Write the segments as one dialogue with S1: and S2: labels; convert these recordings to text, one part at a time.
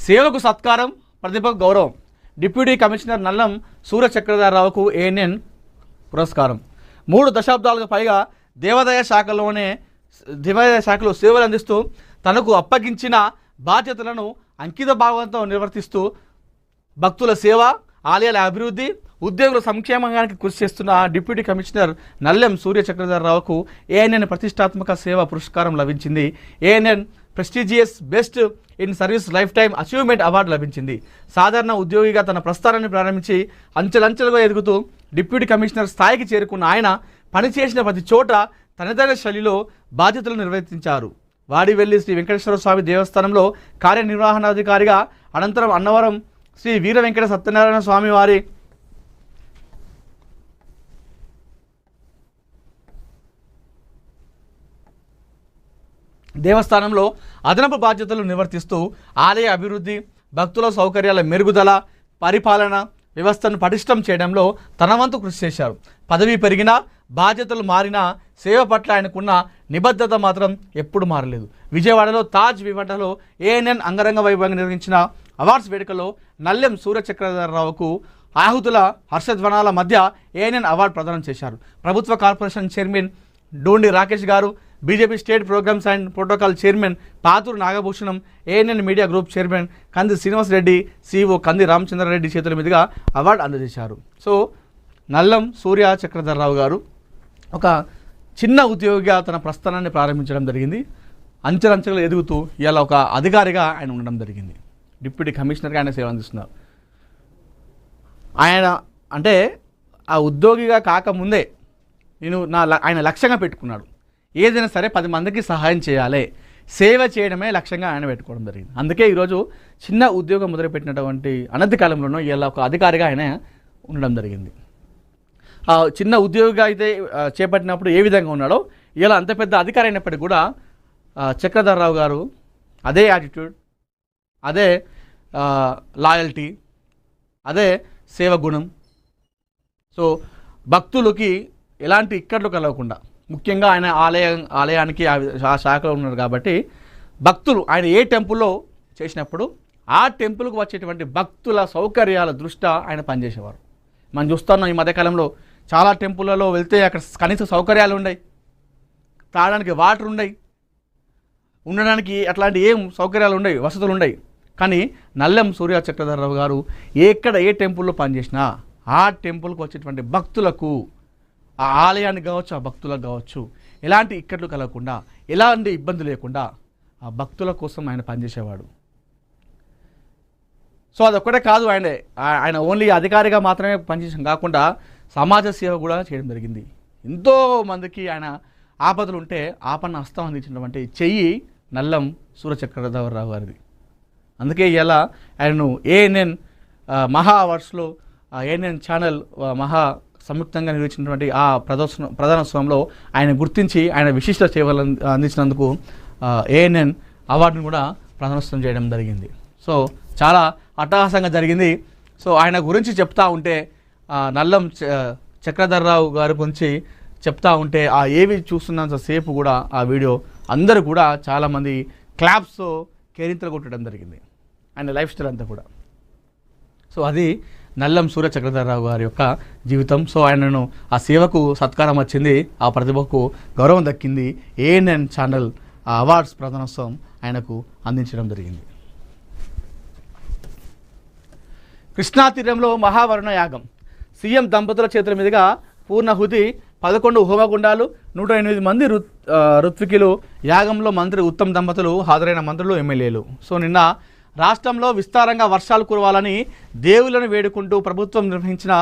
S1: సేవకు సత్కారం, ప్రతిభకు గౌరవం. డిప్యూటీ కమిషనర్ నల్లం సూర్య చక్రధరరావుకు ఏఎన్ఎన్ పురస్కారం. 3 దశాబ్దాలకు పైగా దేవాదాయ శాఖలో సేవలు అందిస్తూ తనకు అప్పగించిన బాధ్యతలను అంకిత భావంతో నిర్వర్తిస్తూ భక్తుల సేవ, ఆలయాల అభివృద్ధి, ఉద్యోగుల సంక్షేమానికి కృషి చేస్తున్న డిప్యూటీ కమిషనర్ నల్లెం సూర్య చక్రధరరావుకు ఏఎన్ఎన్ ప్రతిష్టాత్మక సేవా పురస్కారం లభించింది. ANN prestigious best in service life time achievement award లభించింది. సాధారణ ఉద్యోగిగా తన ప్రస్థానాన్ని ప్రారంభించి అంచెలంచెలుగా ఎదుగుతూ డిప్యూటీ కమిషనర్ స్థాయికి చేరుకున్న ఆయన పనిచేసిన ప్రతి చోట తనదైన శైలిలో బాధ్యతలు నిర్వర్తించారు. వాడివెల్లి శ్రీ వెంకటేశ్వర స్వామి దేవస్థానంలో కార్యనిర్వహణాధికారిగా, అనంతరం అన్నవరం శ్రీ వీర వెంకట సత్యనారాయణ స్వామి వారి దేవస్థానంలో అదనపు బాధ్యతలు నిర్వర్తిస్తూ ఆలయ అభివృద్ధి, భక్తుల సౌకర్యాల మెరుగుదల, పరిపాలన వ్యవస్థను పటిష్టం చేయడంలో తన వంతు కృషి చేశారు. పదవి పెరిగినా, బాధ్యతలు మారినా సేవ పట్ల ఆయనకున్న నిబద్ధత మాత్రం ఎప్పుడు మారలేదు. విజయవాడలో తాజ్ వివాటలో ఏఎన్ఎన్ అంగరంగ వైభవంగా నిర్వహించిన అవార్డ్స్ వేడుకలో నల్లెం సూర్య చక్రధరరావుకు ఆహుతుల హర్షధ్వనాల మధ్య ఏఎన్ఎన్ అవార్డు ప్రదానం చేశారు. ప్రభుత్వ corporation chairman Dondi Rakesh garu, BJP state programmes and protocol chairman Paturu Nagabhushanam, ANN media group chairman Kandi Srinivasa Reddy, CEO కంది రామచంద్రారెడ్డి చేతుల మీదుగా అవార్డు అందజేశారు. సో నల్లం సూర్య చక్రధరరావు గారు ఒక చిన్న ఉద్యోగిగా తన ప్రస్థానాన్ని ప్రారంభించడం జరిగింది. అంచెలంచెలు ఎదుగుతూ ఇలా ఒక అధికారిగా ఆయన ఉండడం జరిగింది. డిప్యూటీ కమిషనర్గా ఆయన సేవ అందిస్తున్నారు. ఆయన అంటే ఆ ఉద్యోగిగా కాకముందే ఆయన లక్ష్యంగా పెట్టుకున్నాడు. ఏదైనా సరే 10 మందికి సహాయం చేయాలి, సేవ చేయడమే లక్ష్యంగా ఆయన పెట్టుకోవడం జరిగింది. అందుకే ఈరోజు చిన్న ఉద్యోగం మొదలుపెట్టినటువంటి అనతి కాలంలోనూ ఇలా ఒక అధికారిగా ఆయన ఉండడం జరిగింది. చిన్న ఉద్యోగిగా అయితే చేపట్టినప్పుడు ఏ విధంగా ఉన్నాడో ఇలా అంత పెద్ద అధికారి అయినప్పటికీ కూడా చక్రధరరావు గారు అదే యాటిట్యూడ్, అదే లాయల్టీ, అదే సేవ గుణం. సో భక్తులకి ఎలాంటి ఇక్కట్లు కలగకుండా, ముఖ్యంగా ఆయన ఆలయానికి ఆ శాఖలో ఉన్నారు కాబట్టి భక్తులు ఆయన ఏ టెంపుల్లో చేసినప్పుడు ఆ టెంపుల్కు వచ్చేటువంటి భక్తుల సౌకర్యాల దృష్ట్యా ఆయన పనిచేసేవారు. మనం చూస్తున్నాం ఈ మధ్యకాలంలో చాలా టెంపుల్లలో వెళ్తే అక్కడ కనీస సౌకర్యాలు ఉన్నాయి, తాగడానికి వాటర్ ఉన్నాయి, ఉండడానికి అట్లాంటి ఏం సౌకర్యాలు ఉన్నాయి, వసతులు ఉన్నాయి. కానీ నల్లెం సూర్య చక్రధరరావు గారు ఏ టెంపుల్లో పనిచేసినా ఆ టెంపుల్కి వచ్చేటువంటి భక్తులకు, ఆ ఆలయానికి కావచ్చు, ఆ భక్తులకు కావచ్చు, ఎలాంటి ఇక్కట్లు కలగకుండా, ఎలాంటి ఇబ్బంది లేకుండా ఆ భక్తుల కోసం ఆయన పనిచేసేవాడు. సో అదొక్కటే కాదు, ఆయన ఓన్లీ అధికారిగా మాత్రమే పనిచేయడం కాకుండా సమాజ సేవ కూడా చేయడం జరిగింది. ఎంతో మందికి ఆయన ఆపదలు ఉంటే ఆపన్న హస్తం అందించినటువంటి చెయ్యి నల్లం సూర్య చక్రధరరావు గారిది. అందుకే ఇలా ఆయనను ఏఎన్ఎన్ మహా అవార్డ్స్లో ఏఎన్ఎన్ ఛానల్ మహా సంయుక్తంగా నిర్వహించినటువంటి ఆ ప్రధానోత్సవంలో ఆయన గుర్తించి ఆయన విశిష్ట సేవలు అందించినందుకు ఏఎన్ఎన్ అవార్డును కూడా ప్రదానోత్సవం చేయడం జరిగింది. సో చాలా అట్టహాసంగా జరిగింది. సో ఆయన గురించి చెప్తా ఉంటే, నల్లం చక్రధరరావు గారి గురించి చెప్తా ఉంటే ఆ ఏవి చూస్తున్నంత సేపు కూడా ఆ వీడియో అందరూ కూడా చాలామంది క్లాప్స్తో కేరింతలు కొట్టడం జరిగింది, ఆయన లైఫ్ స్టైల్ అంతా కూడా. సో అది నల్లం సూర్య చక్రధరరావు గారి యొక్క జీవితం. సో ఆయనను ఆ సేవకు సత్కారం వచ్చింది, ఆ ప్రతిభకు గౌరవం దక్కింది. ఏఎన్ఎన్ ఛానల్ ఆ అవార్డ్స్ ప్రదానోత్సవం ఆయనకు అందించడం జరిగింది. కృష్ణా తీరంలో మహావరుణ యాగం. సీఎం దంపతుల చేతుల మీదుగా పూర్ణహుతి, 11 హోమగుండాలు, 108 మంది ఋత్వికులు. యాగంలో మంత్రి ఉత్తమ్ దంపతులు, హాజరైన మంత్రులు, ఎమ్మెల్యేలు. సో నిన్న రాష్ట్రంలో విస్తారంగా వర్షాలు కురవాలని దేవులను వేడుకుంటూ ప్రభుత్వం నిర్వహించిన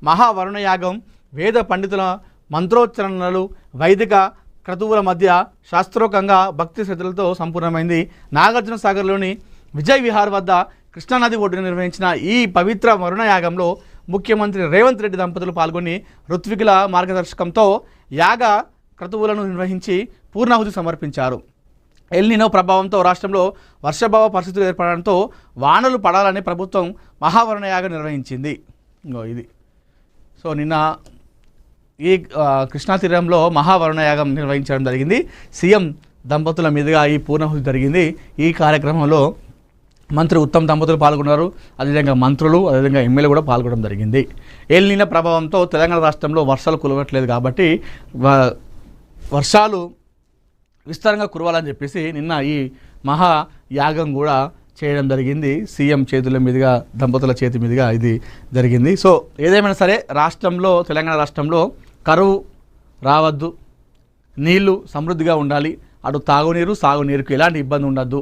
S1: మహావరుణ యాగం వేద పండితుల మంత్రోచ్చరణలు, వైదిక క్రతువుల మధ్య శాస్త్రోక్తంగా భక్తి శ్రద్ధలతో సంపూర్ణమైంది. నాగార్జున సాగర్లోని విజయ్ విహార్ వద్ద కృష్ణానది ఒడ్డున నిర్వహించిన ఈ పవిత్ర వరుణ యాగంలో ముఖ్యమంత్రి రేవంత్ రెడ్డి దంపతులు పాల్గొని ఋత్వికుల మార్గదర్శకంతో యాగ క్రతువులను నిర్వహించి పూర్ణాహుతి సమర్పించారు. ఎల్నినో ప్రభావంతో రాష్ట్రంలో వర్షాభావ పరిస్థితులు ఏర్పడడంతో వానలు పడాలని ప్రభుత్వం మహావరుణ యాగం నిర్వహించింది. ఇది సో నిన్న ఈ కృష్ణా తీరంలో మహావరుణ యాగం నిర్వహించడం జరిగింది. సీఎం దంపతుల మీదుగా ఈ పూర్ణాహుతి జరిగింది. ఈ కార్యక్రమంలో మంత్రి ఉత్తమ్ దంపతులు పాల్గొన్నారు. అదేవిధంగా మంత్రులు, అదేవిధంగా ఎమ్మెల్యే కూడా పాల్గొనడం జరిగింది. ఎల్నినో ప్రభావంతో తెలంగాణ రాష్ట్రంలో వర్షాలు కురవట్లేదు కాబట్టి వర్షాలు విస్తారంగా కురవాలని చెప్పేసి నిన్న ఈ మహా యాగం కూడా చేయడం జరిగింది. సీఎం చేతుల మీదుగా, దంపతుల చేతి మీదుగా ఇది జరిగింది. సో ఏదేమైనా సరే రాష్ట్రంలో, తెలంగాణ రాష్ట్రంలో కరువు రావద్దు, నీళ్లు సమృద్ధిగా ఉండాలి, అటు తాగునీరు సాగునీరుకు ఎలాంటి ఇబ్బంది ఉండద్దు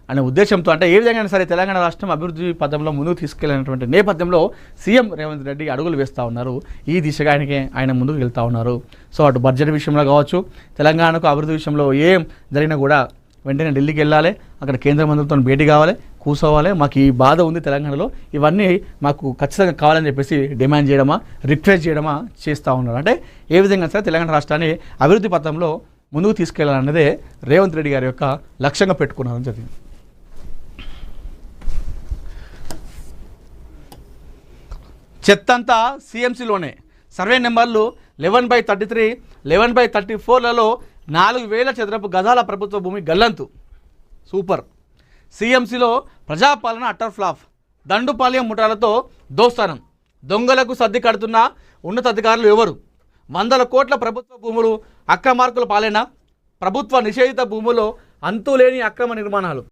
S1: అనే ఉద్దేశంతో, అంటే ఏ విధంగా సరే తెలంగాణ రాష్ట్రం అభివృద్ధి పథంలో ముందుకు తీసుకెళ్లినటువంటి నేపథ్యంలో సీఎం రేవంత్ రెడ్డి అడుగులు వేస్తూ ఉన్నారు. ఈ దిశగా ఆయన ముందుకు వెళ్తూ ఉన్నారు. సో అటు బడ్జెట్ విషయంలో కావచ్చు, తెలంగాణకు అభివృద్ధి విషయంలో ఏం జరిగినా కూడా వెంటనే ఢిల్లీకి వెళ్ళాలి, అక్కడ కేంద్ర మంత్రులతో భేటీ కావాలి, కూర్చోవాలి, మాకు ఈ బాధ ఉంది తెలంగాణలో, ఇవన్నీ మాకు ఖచ్చితంగా కావాలని చెప్పేసి డిమాండ్ చేయడమా, రిక్వెస్ట్ చేయడమా చేస్తూ ఉన్నారు. అంటే ఏ విధంగా సరే తెలంగాణ రాష్ట్రాన్ని అభివృద్ధి పథంలో ముందుకు తీసుకెళ్లాలన్నదే రేవంత్ రెడ్డి గారి యొక్క లక్ష్యంగా పెట్టుకున్నారని జరిగింది. చెత్తంతా సిఎంసీలోనే. సర్వే నెంబర్లు 11/33, 11/34లలో 4,000 చదరపు గజాల ప్రభుత్వ భూమి గల్లంతు. సూపర్. సిఎంసీలో ప్రజాపాలన అట్టర్ ఫ్లాప్. దండుపాలెం ముఠాలతో దోస్తానం. దొంగలకు సర్ది కడుతున్న ఉన్నతాధికారులు ఎవరు? 100 కోట్ల ప్రభుత్వ భూములు అక్రమార్కుల పాలన. ప్రభుత్వ నిషేధిత భూముల్లో అంతులేని అక్రమ నిర్మాణాలు.